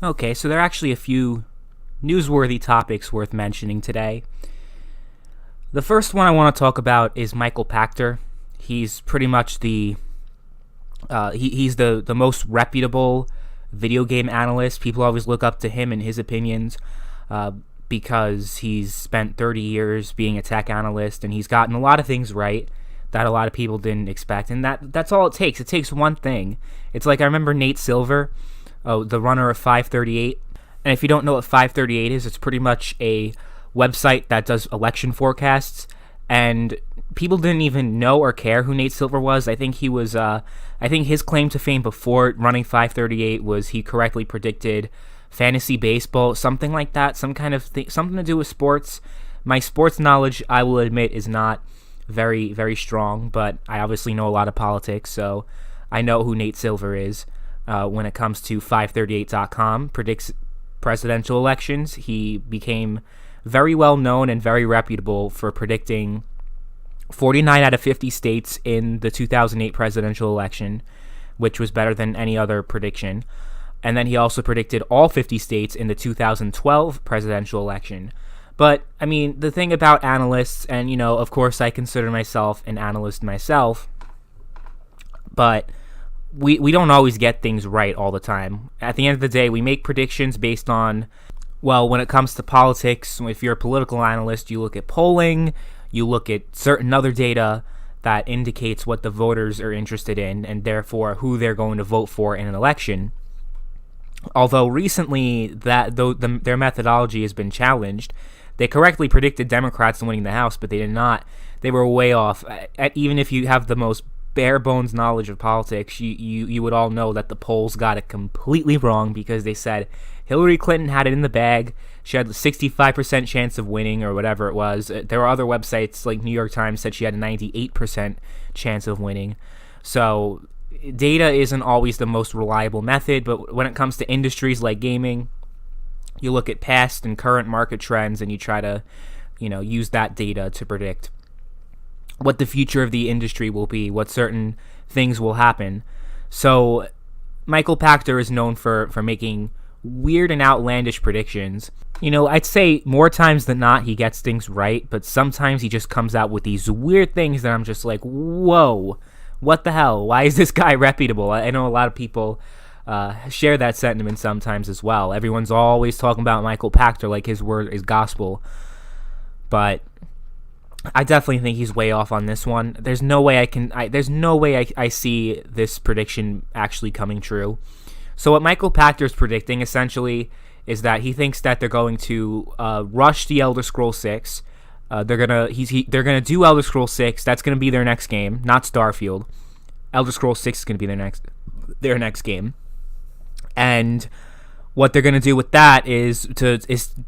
Okay, so there are actually a few newsworthy topics worth mentioning today. The first one I want to talk about is Michael Pachter. He's pretty much he's the most reputable video game analyst. People always look up to him and his opinions uh, because he's spent 30 years being a tech analyst, and he's gotten a lot of things right that a lot of people didn't expect. And that's all it takes. It takes one thing. It's like I remember Nate Silver, the runner of 538. And if you don't know what 538 is, it's pretty much a website that does election forecasts. And people didn't even know or care who Nate Silver was. I think he was. I think his claim to fame before running 538 was he correctly predicted fantasy baseball, something like that, some kind of thing, something to do with sports. My sports knowledge, I will admit, is not very, very strong, but I obviously know a lot of politics, so I know who Nate Silver is. When it comes to 538.com, predicts presidential elections. He became very well known and very reputable for predicting 49 out of 50 states in the 2008 presidential election, which was better than any other prediction. And then he also predicted all 50 states in the 2012 presidential election. But, I mean, the thing about analysts, and, of course I consider myself an analyst myself, but we don't always get things right all the time. At the end of the day, we make predictions based on, well, when it comes to politics, if you're a political analyst, you look at polling, you look at certain other data that indicates what the voters are interested in, and therefore who they're going to vote for in an election. Although recently their methodology has been challenged. They correctly predicted Democrats winning the House, but they did not. They were way off. Even if you have the most bare bones knowledge of politics, you would all know that the polls got it completely wrong, because they said Hillary Clinton had it in the bag. She had a 65% chance of winning, or whatever it was. There were other websites like New York Times said she had a 98% chance of winning. So data isn't always the most reliable method, but when it comes to industries like gaming, you look at past and current market trends and you try to, use that data to predict what the future of the industry will be, what certain things will happen. So Michael Pachter is known for making weird and outlandish predictions. I'd say more times than not he gets things right, but sometimes he just comes out with these weird things that I'm just like, whoa, what the hell? Why is this guy reputable? I know a lot of people share that sentiment sometimes as well. Everyone's always talking about Michael Pachter like his word is gospel, but I definitely think he's way off on this one. There's no way I see this prediction actually coming true. So what Michael Pachter is predicting essentially is that he thinks that they're going to rush the Elder Scrolls 6. They're gonna do Elder Scrolls 6. That's gonna be their next game, not Starfield. Elder Scrolls 6 is gonna be their next game. And what they're going to do with that is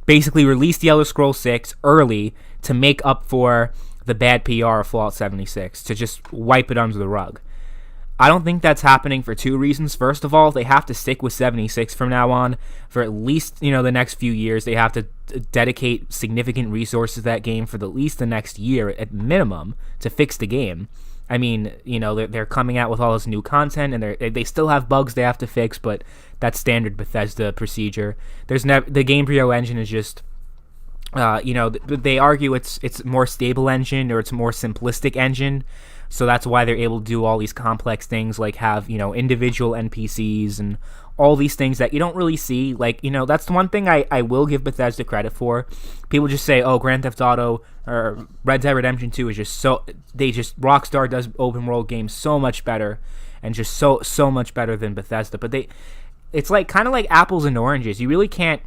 basically release the Elder Scrolls 6 early to make up for the bad PR of Fallout 76, to just wipe it under the rug. I don't think that's happening for two reasons. First of all, they have to stick with 76 from now on for at least, the next few years. They have to dedicate significant resources to that game for at least the next year at minimum to fix the game. I mean, they're coming out with all this new content, and they still have bugs they have to fix, but that's standard Bethesda procedure. The Gamebryo engine is just, they argue it's more stable engine, or it's a more simplistic engine, so that's why they're able to do all these complex things, like have, individual NPCs and all these things that you don't really see. Like, that's the one thing I will give Bethesda credit for. People just say, oh, Grand Theft Auto or Red Dead Redemption 2 is just Rockstar does open world games so much better, and just so much better than Bethesda. But it's like kind of like apples and oranges. You really can't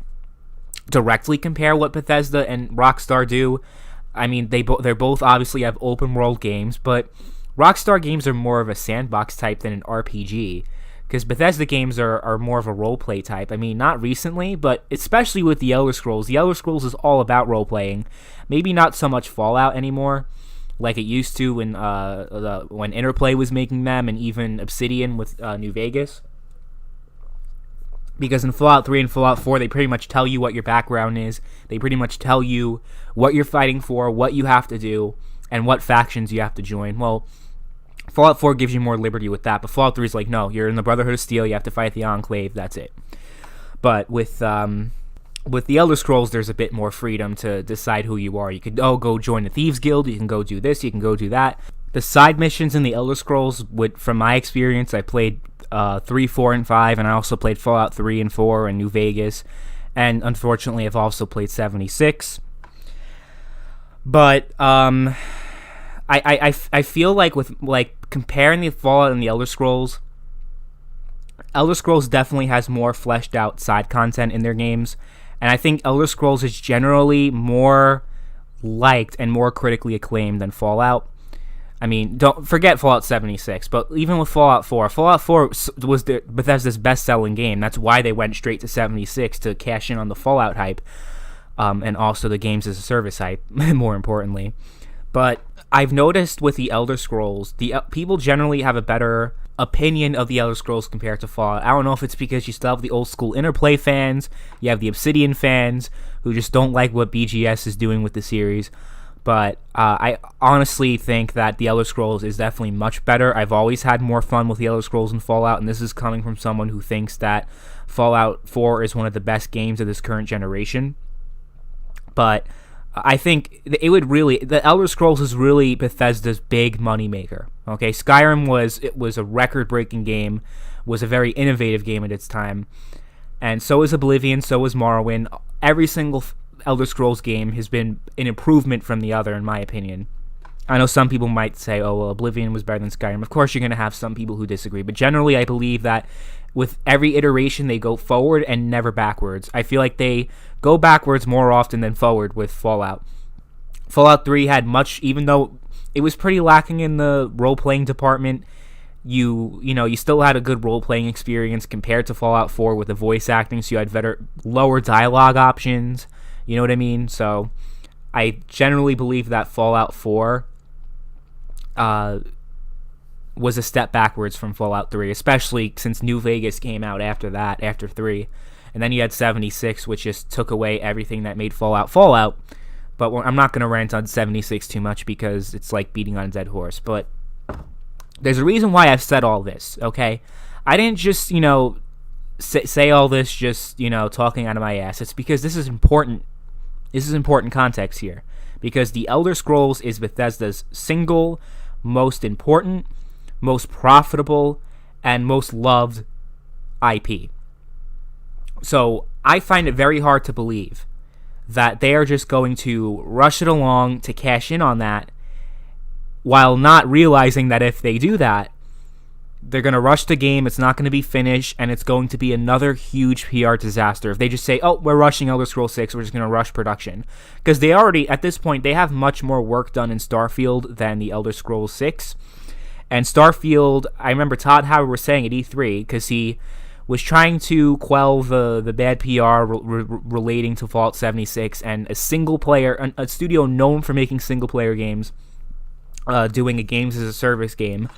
directly compare what Bethesda and Rockstar do. I mean, they're both obviously have open world games, but Rockstar games are more of a sandbox type than an RPG, because Bethesda games are more of a roleplay type. I mean, not recently, but especially with the Elder Scrolls. The Elder Scrolls is all about roleplaying. Maybe not so much Fallout anymore, like it used to when Interplay was making them, and even Obsidian with New Vegas. Because in Fallout 3 and Fallout 4, they pretty much tell you what your background is. They pretty much tell you what you're fighting for, what you have to do, and what factions you have to join. Well, Fallout 4 gives you more liberty with that, but Fallout 3 is like, no, you're in the Brotherhood of Steel, you have to fight the Enclave, that's it. But with the Elder Scrolls, there's a bit more freedom to decide who you are. You could go join the Thieves Guild. You can go do this. You can go do that. The side missions in the Elder Scrolls, from my experience, I played 3, 4, and 5, and I also played Fallout 3 and 4 and New Vegas, and unfortunately, I've also played 76. But I feel like with comparing the Fallout and the Elder Scrolls definitely has more fleshed out side content in their games, and I think Elder Scrolls is generally more liked and more critically acclaimed than Fallout. I mean, don't forget Fallout 76, but even with Fallout 4 was Bethesda's best-selling game. That's why they went straight to 76 to cash in on the Fallout hype, and also the games as a service hype, more importantly. But I've noticed with the Elder Scrolls, people generally have a better opinion of the Elder Scrolls compared to Fallout. I don't know if it's because you still have the old school Interplay fans, you have the Obsidian fans who just don't like what BGS is doing with the series. But I honestly think that the Elder Scrolls is definitely much better. I've always had more fun with the Elder Scrolls than Fallout, and this is coming from someone who thinks that Fallout 4 is one of the best games of this current generation. But I think the Elder Scrolls is really Bethesda's big moneymaker. Okay, Skyrim was a record-breaking game, was a very innovative game at its time, and so is Oblivion, so is Morrowind. Every single Elder Scrolls game has been an improvement from the other, in my opinion. I know some people might say, oh, well, Oblivion was better than Skyrim. Of course, you're going to have some people who disagree, but generally I believe that with every iteration, they go forward and never backwards. I feel like they go backwards more often than forward with Fallout. Fallout 3 had much, even though it was pretty lacking in the role-playing department, you still had a good role-playing experience compared to Fallout 4 with the voice acting, so you had lower dialogue options. You know what I mean? So I generally believe that Fallout 4 was a step backwards from Fallout 3, especially since New Vegas came out after 3. And then you had 76, which just took away everything that made Fallout. But I'm not going to rant on 76 too much because it's like beating on a dead horse. But there's a reason why I've said all this, okay? I didn't just, say all this just, talking out of my ass. It's because this is important. This is important context here. Because the Elder Scrolls is Bethesda's single most important, most profitable, and most loved IP. So I find it very hard to believe that they are just going to rush it along to cash in on that, while not realizing that if they do that, they're going to rush the game, it's not going to be finished, and it's going to be another huge PR disaster. If they just say, oh, we're rushing Elder Scrolls 6, we're just going to rush production. Because they already, at this point, they have much more work done in Starfield than the Elder Scrolls 6. And Starfield, I remember Todd Howard was saying at E3, because he was trying to quell the bad PR relating to Fallout 76, and a studio known for making single-player games, doing a games as a service game,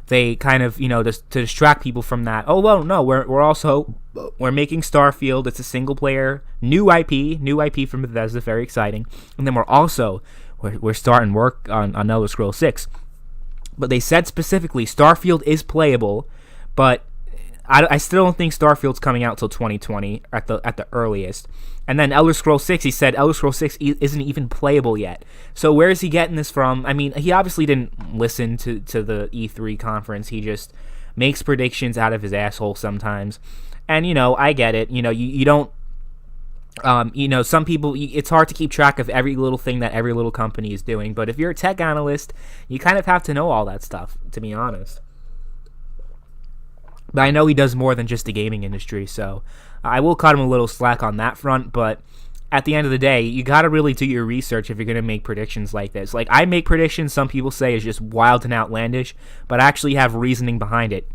they kind of, to distract people from that. Oh, well, no, we're making Starfield. It's a single-player, new IP from Bethesda, very exciting. And then we're starting work on Elder Scrolls 6. But they said specifically, Starfield is playable, but I still don't think Starfield's coming out till 2020 at the earliest. And then Elder Scrolls 6, he said Elder Scrolls 6 isn't even playable yet. So where is he getting this from? I mean, he obviously didn't listen to the E3 conference. He just makes predictions out of his asshole sometimes. And, I get it. You don't, some people, it's hard to keep track of every little thing that every little company is doing. But if you're a tech analyst, you kind of have to know all that stuff, to be honest. But I know he does more than just the gaming industry, so I will cut him a little slack on that front. But at the end of the day, you got to really do your research if you're going to make predictions like this. Like, I make predictions some people say is just wild and outlandish, but I actually have reasoning behind it.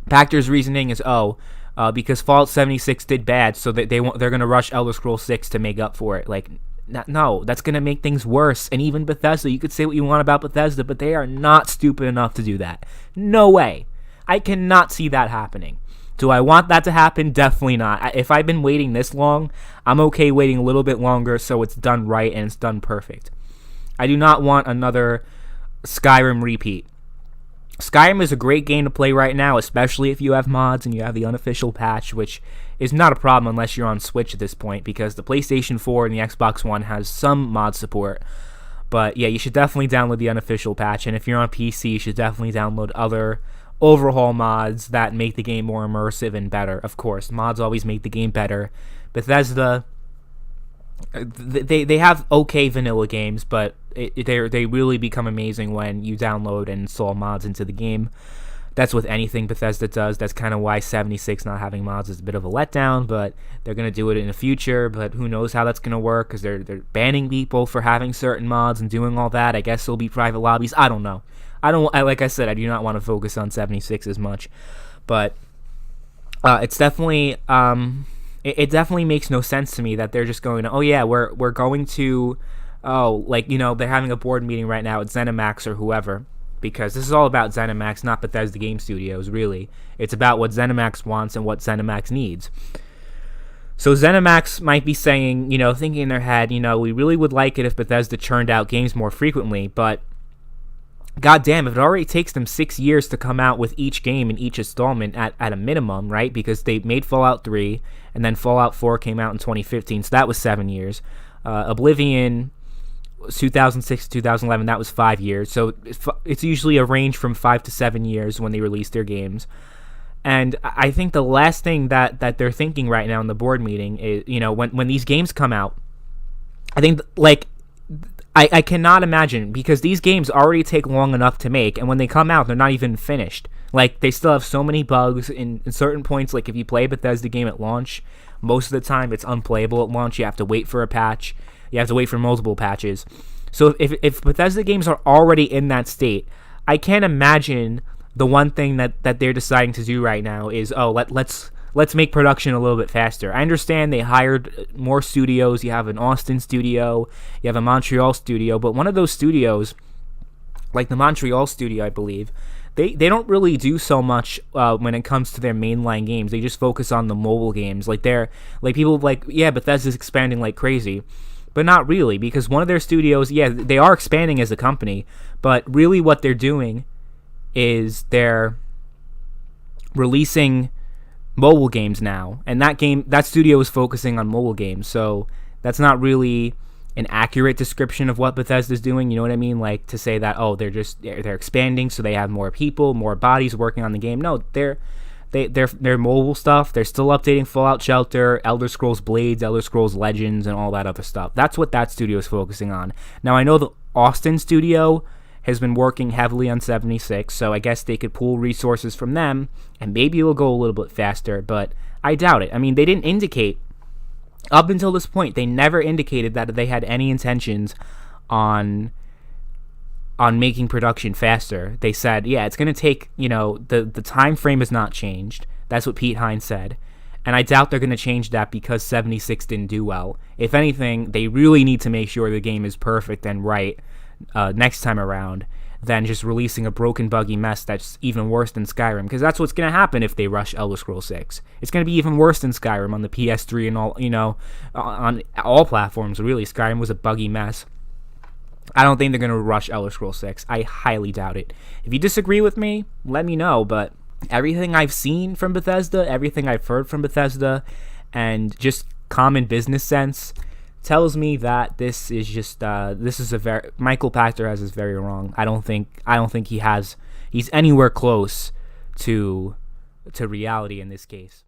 Pachter's reasoning is, because Fallout 76 did bad, so that they're going to rush Elder Scrolls 6 to make up for it. Like, no, that's going to make things worse. And even Bethesda, you could say what you want about Bethesda, but they are not stupid enough to do that. No way. I cannot see that happening. Do I want that to happen? Definitely not. If I've been waiting this long, I'm okay waiting a little bit longer so it's done right and it's done perfect. I do not want another Skyrim repeat. Skyrim is a great game to play right now, especially if you have mods and you have the unofficial patch, which is not a problem unless you're on Switch at this point, because the PlayStation 4 and the Xbox One has some mod support. But yeah, you should definitely download the unofficial patch, and if you're on PC, you should definitely download other overhaul mods that make the game more immersive and better. Of course, mods always make the game better. Bethesda, they have okay vanilla games, but they really become amazing when you download and install mods into the game. That's with anything Bethesda does. That's kind of why 76 not having mods is a bit of a letdown, but they're going to do it in the future. But who knows how that's going to work, because they're banning people for having certain mods and doing all that. I guess there'll be private lobbies. I don't know. Like I said, I do not want to focus on 76 as much. But it's definitely... It definitely makes no sense to me that they're just going to, oh yeah, we're going to, they're having a board meeting right now at ZeniMax or whoever, because this is all about ZeniMax, not Bethesda Game Studios, really. It's about what ZeniMax wants and what ZeniMax needs. So ZeniMax might be saying, thinking in their head, we really would like it if Bethesda churned out games more frequently, but God damn, if it already takes them 6 years to come out with each game in each installment at a minimum, right? Because they made Fallout 3, and then Fallout 4 came out in 2015, so that was 7 years. Oblivion, 2006 to 2011, that was 5 years. So it's usually a range from 5 to 7 years when they release their games. And I think the last thing that they're thinking right now in the board meeting is, when these games come out, I think, I cannot imagine, because these games already take long enough to make, and when they come out, they're not even finished. They still have so many bugs in certain points. If you play a Bethesda game at launch, most of the time it's unplayable at launch. You have to wait for a patch. You have to wait for multiple patches. So if Bethesda games are already in that state, I can't imagine the one thing that they're deciding to do right now is, let's make production a little bit faster. I understand they hired more studios. You have an Austin studio, you have a Montreal studio, but one of those studios, like the Montreal studio, I believe, they don't really do so much when it comes to their mainline games. They just focus on the mobile games. People Bethesda's expanding like crazy, but not really, because one of their studios, they are expanding as a company, but really what they're doing is they're releasing mobile games now, and that studio is focusing on mobile games, so that's not really an accurate description of what Bethesda's doing. You know what I mean? To say that, they're expanding, so they have more people, more bodies working on the game. No, they're mobile stuff. They're still updating Fallout Shelter, Elder Scrolls Blades, Elder Scrolls Legends, and all that other stuff. That's what that studio is focusing on. Now, I know the Austin studio has been working heavily on 76, so I guess they could pool resources from them, and maybe it'll go a little bit faster, but I doubt it. I mean, they didn't indicate, up until this point, they never indicated that they had any intentions on making production faster. They said, it's going to take, the time frame has not changed. That's what Pete Hines said. And I doubt they're going to change that because 76 didn't do well. If anything, they really need to make sure the game is perfect and right next time around than just releasing a broken, buggy mess that's even worse than Skyrim, because that's what's going to happen if they rush Elder Scrolls 6. It's going to be even worse than Skyrim on the PS3 and all, on all platforms, really. Skyrim was a buggy mess. I don't think they're going to rush Elder Scrolls 6. I highly doubt it. If you disagree with me, let me know, but everything I've seen from Bethesda, everything I've heard from Bethesda, and just common business sense tells me that this is just Michael Pachter has this very wrong. I don't think he's anywhere close to reality in this case.